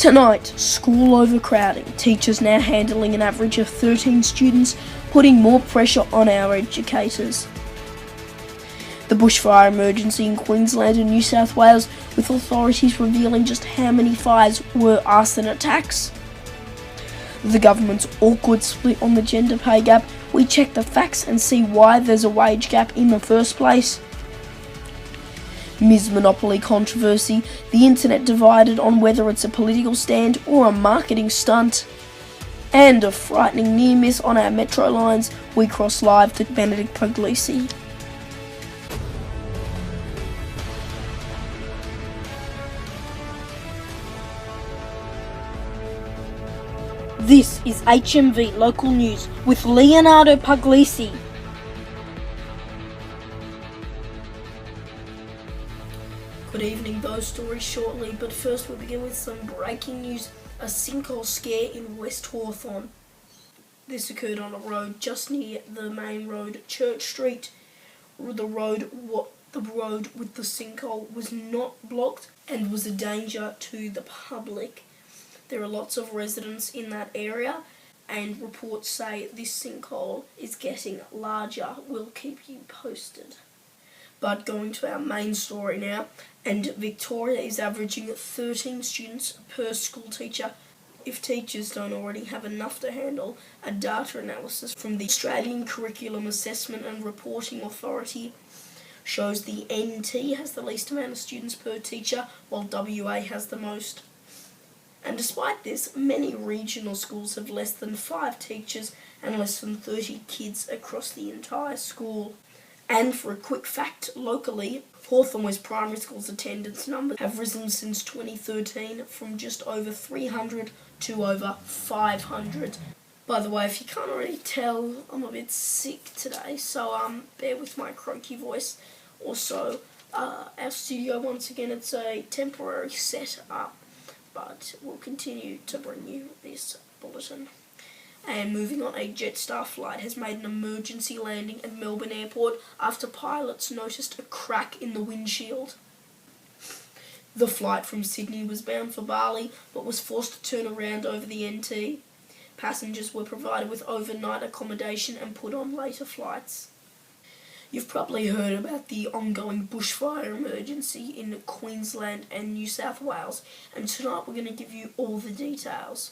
Tonight, school overcrowding. Teachers now handling an average of 13 students, putting more pressure on our educators. The bushfire emergency in Queensland and New South Wales, with authorities revealing just how many fires were arson attacks. The government's awkward split on the gender pay gap. We check the facts and see why there's a wage gap in the first place. Ms. Monopoly controversy, the internet divided on whether it's a political stand or a marketing stunt. And a frightening near miss on our metro lines. We cross live to Benedict Puglisi. This is HMV Local News with Leonardo Puglisi. Good evening, those stories shortly, but first we'll begin with some breaking news. A sinkhole scare in West Hawthorn. This occurred on a road just near the main road, Church Street. The road with the sinkhole was not blocked and was a danger to the public. There are lots of residents in that area, and reports say this sinkhole is getting larger. We'll keep you posted. But going to our main story now, and Victoria is averaging 13 students per school teacher. If teachers don't already have enough to handle, a data analysis from the Australian Curriculum Assessment and Reporting Authority shows the NT has the least amount of students per teacher, while WA has the most. And despite this, many regional schools have less than 5 teachers and less than 30 kids across the entire school. And for a quick fact, locally, Hawthorn West Primary School's attendance numbers have risen since 2013 from just over 300 to over 500. By the way, if you can't already tell, I'm a bit sick today, so bear with my croaky voice. Also, our studio, once again, it's a temporary set-up, but we'll continue to bring you this bulletin. And moving on, a Jetstar flight has made an emergency landing at Melbourne Airport after pilots noticed a crack in the windshield. The flight from Sydney was bound for Bali, but was forced to turn around over the NT. Passengers were provided with overnight accommodation and put on later flights. You've probably heard about the ongoing bushfire emergency in Queensland and New South Wales, and tonight we're going to give you all the details.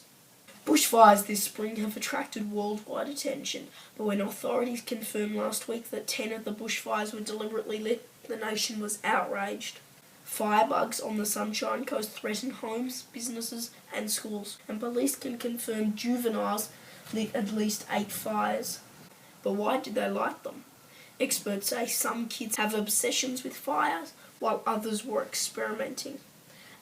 Bushfires this spring have attracted worldwide attention, but when authorities confirmed last week that 10 of the bushfires were deliberately lit, the nation was outraged. Firebugs on the Sunshine Coast threaten homes, businesses and schools, and police can confirm juveniles lit at least 8 fires. But why did they light them? Experts say some kids have obsessions with fires, while others were experimenting.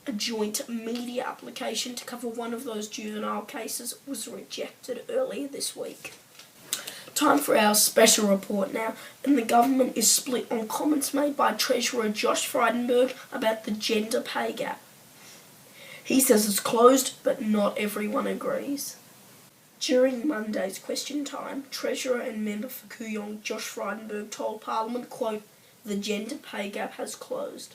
A joint media application to cover one of those juvenile cases was rejected earlier this week. Time for our special report now, and the government is split on comments made by Treasurer Josh Frydenberg about the gender pay gap. He says it's closed, but not everyone agrees. During Monday's question time, Treasurer and Member for Kooyong Josh Frydenberg told Parliament, quote, "The gender pay gap has closed."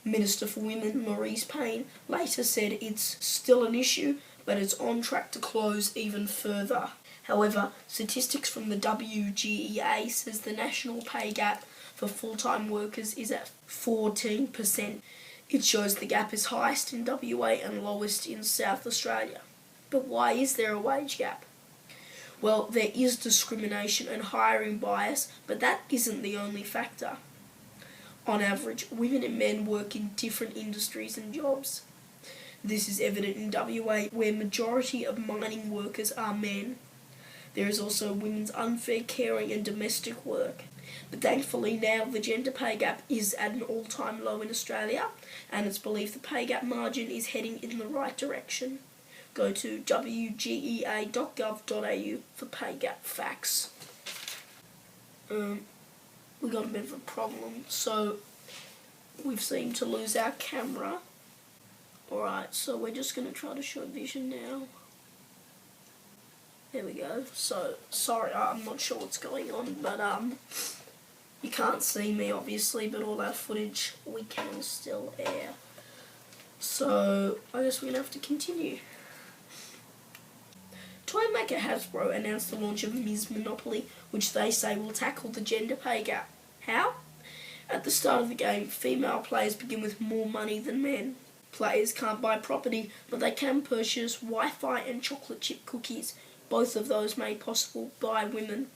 Minister for Women Maurice Payne later said it's still an issue, but it's on track to close even further. However, statistics from the WGEA says the national pay gap for full-time workers is at 14%. It shows the gap is highest in WA and lowest in South Australia. But why is there a wage gap? Well, there is discrimination and hiring bias, but that isn't the only factor. On average, women and men work in different industries and jobs. This is evident in WA, where majority of mining workers are men. There is also women's unfair caring and domestic work. But thankfully now the gender pay gap is at an all-time low in Australia, and it's believed the pay gap margin is heading in the right direction. Go to wgea.gov.au for pay gap facts. We got a bit of a problem, so we've seemed to lose our camera. Alright, so we're just going to try to show vision now. There we go. So, sorry, I'm not sure what's going on, but you can't see me obviously, but all our footage we can still air. So I guess we're going to have to continue. Toy maker Hasbro announced the launch of Ms. Monopoly, which they say will tackle the gender pay gap. How? At the start of the game, female players begin with more money than men. Players can't buy property, but they can purchase Wi-Fi and chocolate chip cookies, both of those made possible by women.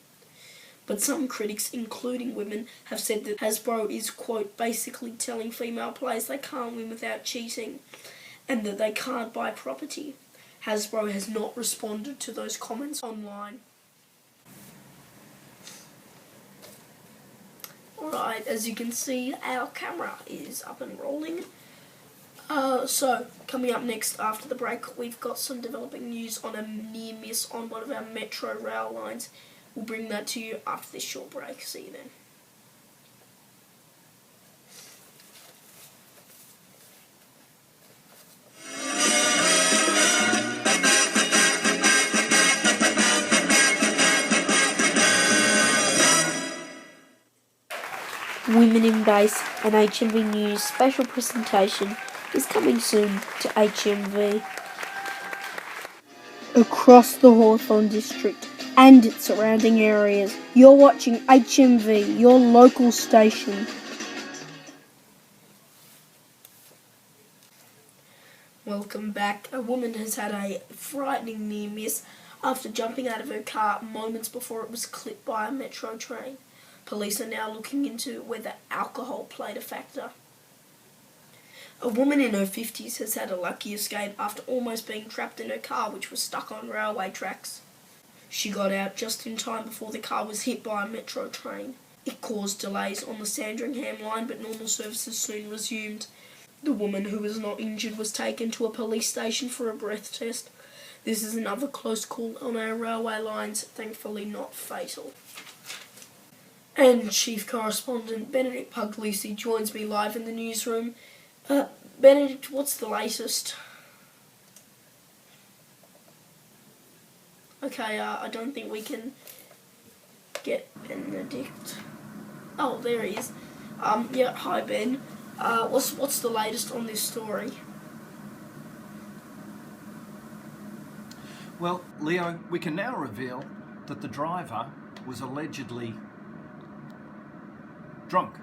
But some critics, including women, have said that Hasbro is, quote, basically telling female players they can't win without cheating, and that they can't buy property. Hasbro has not responded to those comments online. Alright, as you can see, our camera is up and rolling. So, coming up next after the break, we've got some developing news on a near miss on one of our metro rail lines. We'll bring that to you after this short break. See you then. Women in Base, an HMV News special presentation, is coming soon to HMV. Across the Hawthorn district and its surrounding areas, you're watching HMV, your local station. Welcome back. A woman has had a frightening near miss after jumping out of her car moments before it was clipped by a metro train. Police are now looking into whether alcohol played a factor. A woman in her 50s has had a lucky escape after almost being trapped in her car, which was stuck on railway tracks. She got out just in time before the car was hit by a metro train. It caused delays on the Sandringham line, but normal services soon resumed. The woman, who was not injured, was taken to a police station for a breath test. This is another close call on our railway lines, thankfully not fatal. And Chief Correspondent Benedict Puglisi joins me live in the newsroom. Benedict, what's the latest? Okay, I don't think we can get Benedict. Oh, there he is. Yeah, hi Ben. What's the latest on this story? Well, Leo, we can now reveal that the driver was allegedly drunk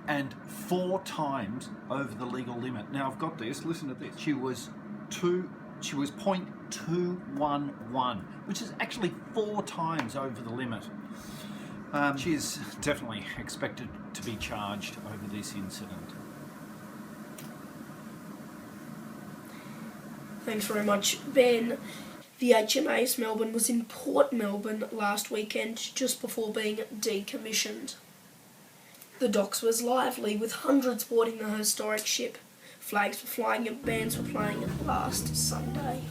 and 4 times over the legal limit. Now I've got this, listen to this. She was 0.211, which is actually 4 times over the limit. She is definitely expected to be charged over this incident. Thanks very much, Ben. The HMAS Melbourne was in Port Melbourne last weekend, just before being decommissioned. The docks was lively, with hundreds boarding the historic ship. Flags were flying and bands were playing it last Sunday.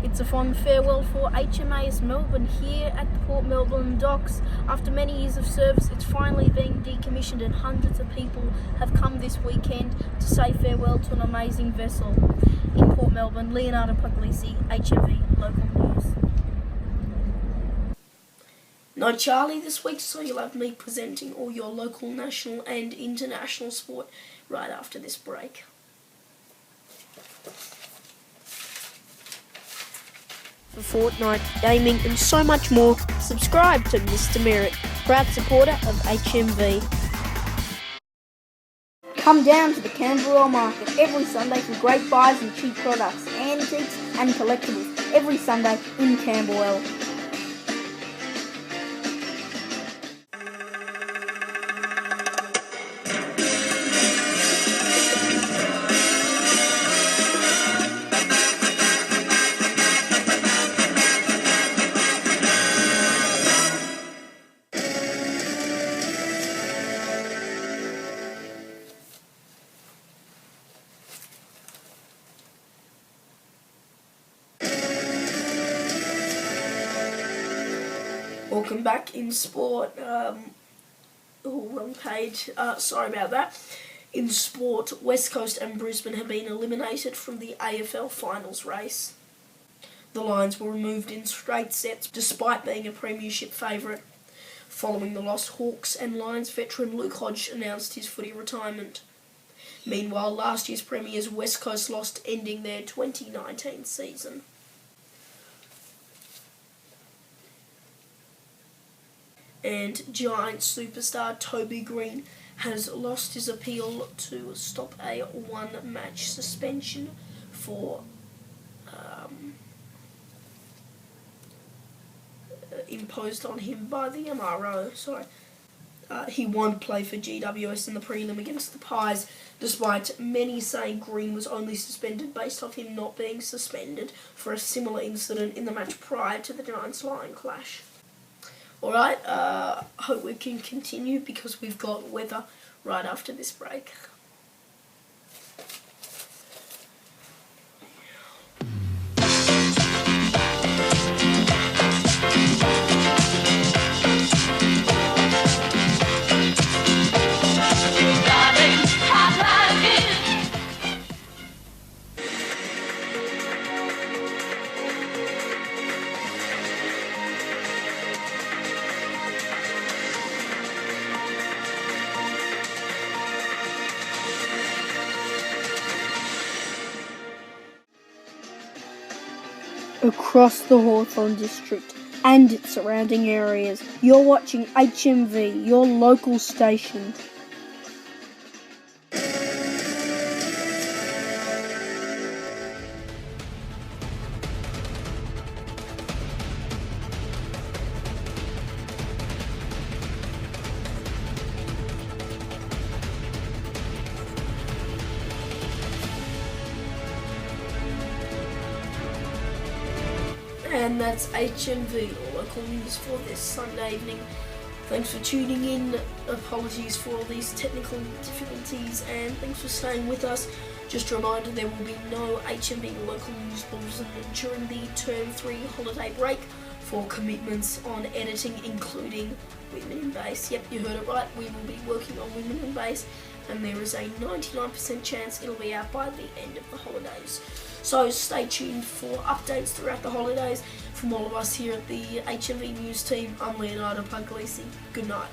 It's a fond farewell for HMAS Melbourne here at the Port Melbourne docks. After many years of service, it's finally being decommissioned, and hundreds of people have come this weekend to say farewell to an amazing vessel. In Port Melbourne, Leonardo Puglisi, HMV Local News. No Charlie this week, so you'll have me presenting all your local, national and international sport right after this break. For Fortnite, gaming and so much more, subscribe to Mr. Merritt, proud supporter of HMV. Come down to the Camberwell Market every Sunday for great buys and cheap products, antiques and collectibles every Sunday in Camberwell. Welcome back in sport. Wrong page. Sorry about that. In sport, West Coast and Brisbane have been eliminated from the AFL finals race. The Lions were removed in straight sets despite being a premiership favourite. Following the loss, Hawks and Lions veteran Luke Hodge announced his footy retirement. Meanwhile, last year's premiers West Coast lost, ending their 2019 season. And Giants superstar Toby Green has lost his appeal to stop a one-match suspension for imposed on him by the MRO. He won't play for GWS in the prelim against the Pies, despite many saying Green was only suspended based off him not being suspended for a similar incident in the match prior to the Giants-Lion clash. Alright, hope we can continue because we've got weather right after this break. Across the Hawthorn district and its surrounding areas, you're watching HMV, your local station. And that's HMV, local news for this Sunday evening. Thanks for tuning in. Apologies for all these technical difficulties, and thanks for staying with us. Just a reminder, there will be no HMV local news bulletin during the Term 3 holiday break for commitments on editing, including Women in Base. Yep, you heard it right. We will be working on Women in Base, and there is a 99% chance it'll be out by the end of the holidays. So stay tuned for updates throughout the holidays. From all of us here at the HMV News team, I'm Leonardo Puglisi. Good night.